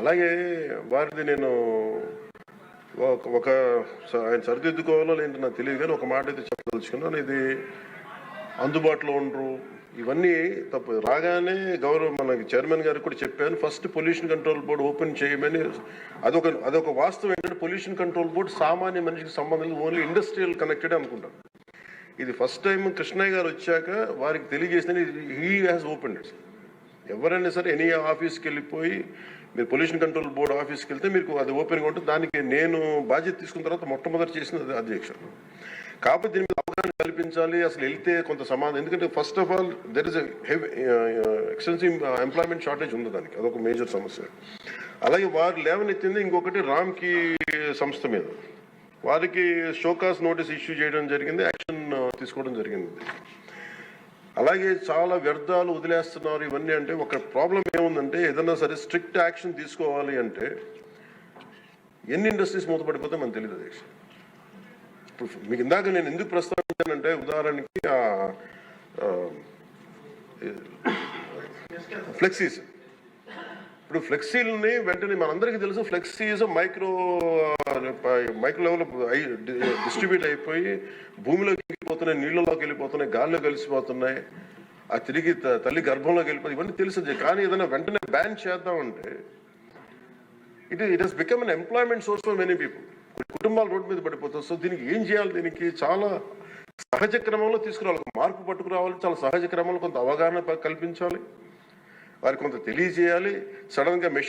అలాగే వారిది నేను ఒక ఆయన సరిదిద్దుకోవాలో లేదంటే నాకు తెలియదు, కానీ ఒక మాట అయితే చెప్పదలుచుకున్నాను. ఇది అందుబాటులో ఉండరు, ఇవన్నీ తప్పు. రాగానే మనకి చైర్మన్ గారికి కూడా చెప్పాను, first pollution control board open చేయమని. అదొక వాస్తవం ఏంటంటే పొల్యూషన్ కంట్రోల్ బోర్డు సామాన్య మనిషికి సంబంధం, ఓన్లీ ఇండస్ట్రియల్ కనెక్టెడ్ అనుకుంటాను. ఇది ఫస్ట్ టైం కృష్ణయ్య గారు వచ్చాక వారికి తెలియజేసిన హీ హ్యాస్ ఓపెన్ ఇట్. ఎవరైనా సరే ఎనీ ఆఫీస్కి వెళ్ళిపోయి మీరు పొల్యూషన్ కంట్రోల్ బోర్డు ఆఫీస్కి వెళ్తే మీకు అది ఓపెన్గా ఉంటుంది. దానికి నేను బాధ్యత తీసుకున్న తర్వాత మొట్టమొదటి చేసిన అధ్యక్షుడు. కాకపోతే దీని మీద అవగాహన కల్పించాలి. అసలు వెళ్తే కొంత సమాధానం, ఎందుకంటే first of all there is extensive employment shortage ఉంది, దానికి అదొక మేజర్ సమస్య. అలాగే వారు లేవనెత్తింది ఇంకొకటి రామ్కి సంస్థ మీద, వారికి షోకాస్ నోటీస్ ఇష్యూ చేయడం జరిగింది, యాక్షన్ తీసుకోవడం జరిగింది. అలాగే చాలా వ్యర్థాలు వదిలేస్తున్నారు ఇవన్నీ. అంటే ఒక ప్రాబ్లం ఏముందంటే ఏదన్నా సరే స్ట్రిక్ట్ యాక్షన్ తీసుకోవాలి అంటే ఎన్ని ఇండస్ట్రీస్ మూతపడిపోతే మనకు తెలియదు అధ్యక్ష. ఇప్పుడు మీకు ఇందాక నేను ఎందుకు ప్రస్తావించానంటే ఉదాహరణకి ఫ్లెక్సీస్. ఇప్పుడు ఫ్లెక్సీలని వెంటనే మనందరికీ తెలుసు, ఫ్లెక్సీస్ మైక్రో లెవెల్ డిస్ట్రిబ్యూట్ అయిపోయి భూమిలోకి వెళ్ళిపోతున్నాయి, నీళ్ళలోకి వెళ్ళిపోతున్నాయి, గాల్లో కలిసిపోతున్నాయి, ఆ తిరిగి తల్లి గర్భంలోకి వెళ్ళిపోతుంది, ఇవన్నీ తెలుసు. కానీ ఏదైనా వెంటనే బ్యాన్ చేద్దామంటే it has become an employment source for many people. కుటుంబాలు రోడ్డు మీద పడిపోతారు. సో దీనికి ఏం చేయాలి? దీనికి చాలా సహజ క్రమంలో తీసుకురావాలి, మార్పు పట్టుకురావాలి. చాలా సహజ క్రమంలో కొంత అవగాహన కల్పించాలి, వారికి కొంత తెలియజేయాలి. సడన్గా మెషిన్